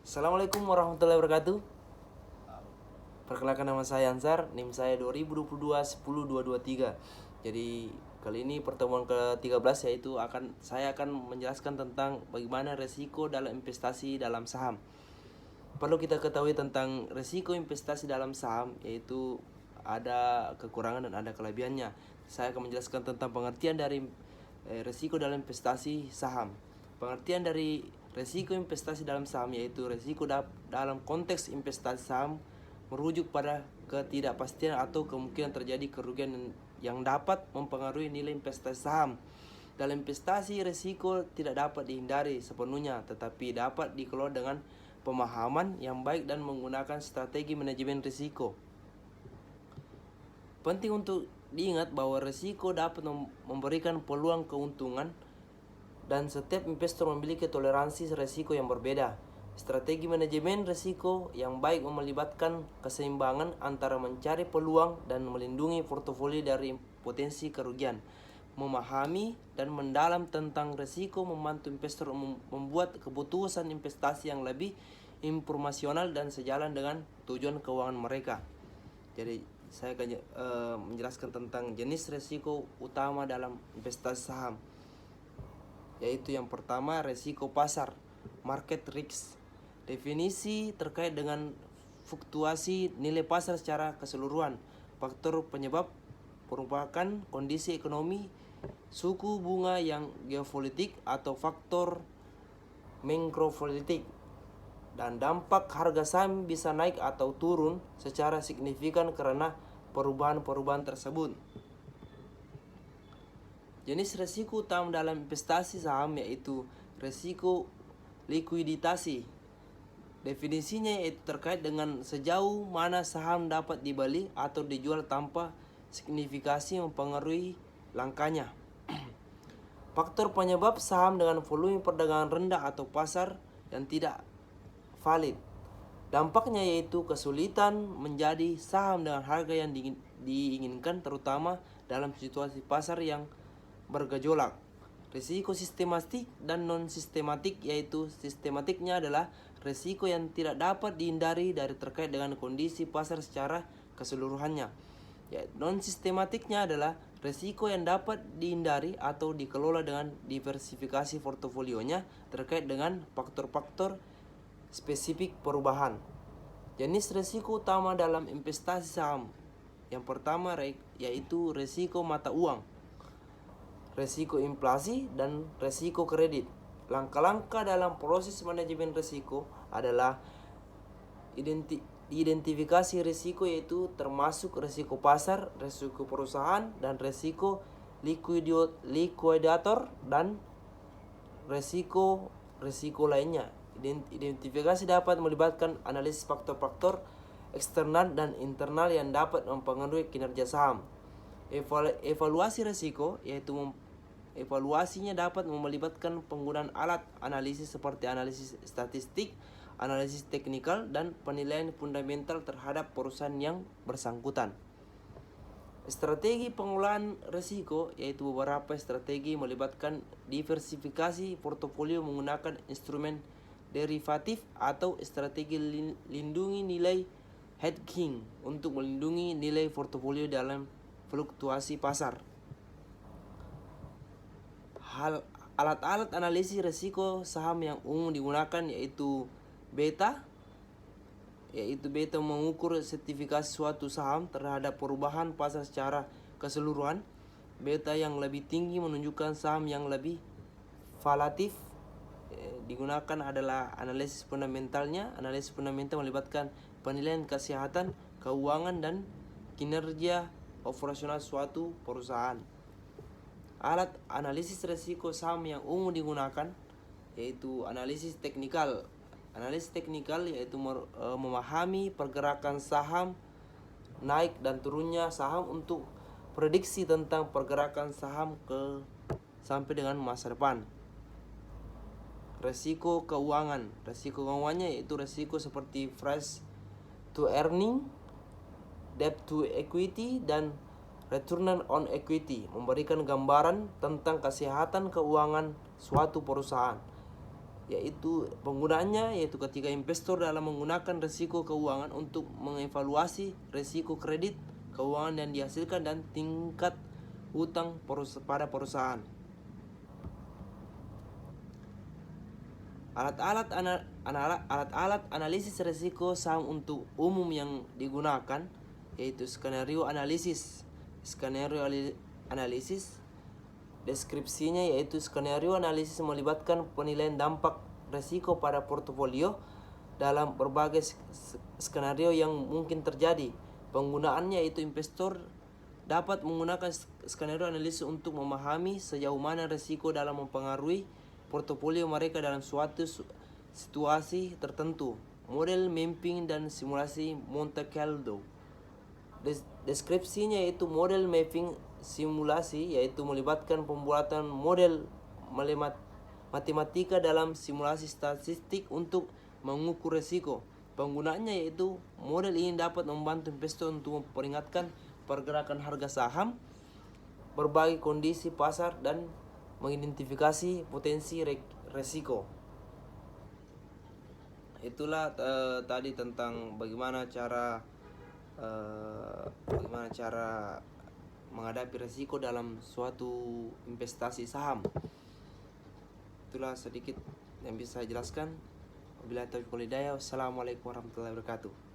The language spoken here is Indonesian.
Assalamualaikum warahmatullahi wabarakatuh. Perkenalkan, nama saya Ansar, NIM saya 2022 10223. Jadi kali ini pertemuan ke-13, yaitu saya akan menjelaskan tentang bagaimana resiko dalam investasi dalam saham. Perlu kita ketahui tentang resiko investasi dalam saham, yaitu ada kekurangan dan ada kelebihannya. Saya akan menjelaskan tentang pengertian dari resiko dalam investasi saham. Pengertian dari resiko investasi dalam saham yaitu resiko dalam konteks investasi saham merujuk pada ketidakpastian atau kemungkinan terjadi kerugian yang dapat mempengaruhi nilai investasi saham. Dalam investasi, resiko tidak dapat dihindari sepenuhnya, tetapi dapat dikelola dengan pemahaman yang baik dan menggunakan strategi manajemen risiko. Penting untuk diingat bahwa risiko dapat memberikan peluang keuntungan dan setiap investor memiliki toleransi risiko yang berbeda. Strategi manajemen risiko yang baik melibatkan keseimbangan antara mencari peluang dan melindungi portofolio dari potensi kerugian. Memahami dan mendalam tentang risiko membantu investor membuat keputusan investasi yang lebih informasional dan sejalan dengan tujuan keuangan mereka. Jadi saya akan menjelaskan tentang jenis risiko utama dalam investasi saham, yaitu yang pertama, resiko pasar, market risk. Definisi terkait dengan fluktuasi nilai pasar secara keseluruhan. Faktor penyebab merupakan kondisi ekonomi, suku bunga yang geopolitik atau faktor makropolitik, dan dampak harga saham bisa naik atau turun secara signifikan karena perubahan-perubahan tersebut. Jenis resiko utama dalam investasi saham yaitu resiko likuiditasi. Definisinya yaitu terkait dengan sejauh mana saham dapat dibeli atau dijual tanpa signifikasi mempengaruhi langkahnya. Faktor penyebab saham dengan volume perdagangan rendah atau pasar yang tidak valid. Dampaknya yaitu kesulitan menjadi saham dengan harga yang diinginkan, terutama dalam situasi pasar yang bergejolak. Risiko sistematik dan non sistematik, yaitu sistematiknya adalah risiko yang tidak dapat dihindari dari terkait dengan kondisi pasar secara keseluruhannya. Non sistematiknya adalah risiko yang dapat dihindari atau dikelola dengan diversifikasi portofolionya terkait dengan faktor-faktor spesifik perubahan. Jenis risiko utama dalam investasi saham. Yang pertama yaitu risiko mata uang, resiko inflasi, dan resiko kredit. Langkah-langkah dalam proses manajemen risiko adalah identifikasi risiko, yaitu termasuk risiko pasar, risiko perusahaan, dan risiko likuidator dan risiko lainnya. Identifikasi dapat melibatkan analisis faktor-faktor eksternal dan internal yang dapat mempengaruhi kinerja saham. Evaluasi risiko, yaitu evaluasinya dapat melibatkan penggunaan alat analisis seperti analisis statistik, analisis teknikal, dan penilaian fundamental terhadap perusahaan yang bersangkutan. Strategi pengelolaan risiko, yaitu beberapa strategi melibatkan diversifikasi portofolio menggunakan instrumen derivatif atau strategi lindungi nilai hedging untuk melindungi nilai portofolio dalam fluktuasi pasar. Alat-alat analisis risiko saham yang umum digunakan yaitu beta mengukur sertifikasi suatu saham terhadap perubahan pasar secara keseluruhan. Beta yang lebih tinggi menunjukkan saham yang lebih volatif. Digunakan adalah analisis fundamentalnya. Analisis fundamental melibatkan penilaian kesehatan, keuangan, dan kinerja operasional suatu perusahaan. Alat analisis risiko saham yang umum digunakan yaitu analisis teknikal. Analisis teknikal yaitu memahami pergerakan saham, naik dan turunnya saham untuk prediksi tentang pergerakan saham sampai dengan masa depan. Risiko keuangan. Risiko keuangannya yaitu risiko seperti price to earning, debt to equity, dan return on equity, memberikan gambaran tentang kesehatan keuangan suatu perusahaan. yaitu penggunaannya yaitu ketika investor dalam menggunakan risiko keuangan untuk mengevaluasi risiko kredit keuangan yang dihasilkan dan tingkat hutang pada perusahaan. Alat-alat analisis risiko saham untuk umum yang digunakan yaitu skenario analisis. Deskripsinya yaitu skenario analisis melibatkan penilaian dampak risiko pada portofolio dalam berbagai skenario yang mungkin terjadi. Penggunaannya yaitu investor dapat menggunakan skenario analisis untuk memahami sejauh mana risiko dalam mempengaruhi portofolio mereka dalam suatu situasi tertentu. Model mapping dan simulasi Monte Carlo. Deskripsinya yaitu model mapping simulasi yaitu melibatkan pembuatan model matematika dalam simulasi statistik untuk mengukur risiko. Penggunaannya yaitu model ini dapat membantu investor untuk memperingatkan pergerakan harga saham, berbagai kondisi pasar dan mengidentifikasi potensi risiko. Itulah tadi tentang bagaimana cara menghadapi risiko dalam suatu investasi saham. Itulah sedikit yang bisa saya jelaskan. Wabillahi taufiq wal hidayah. Wassalamualaikum warahmatullahi wabarakatuh.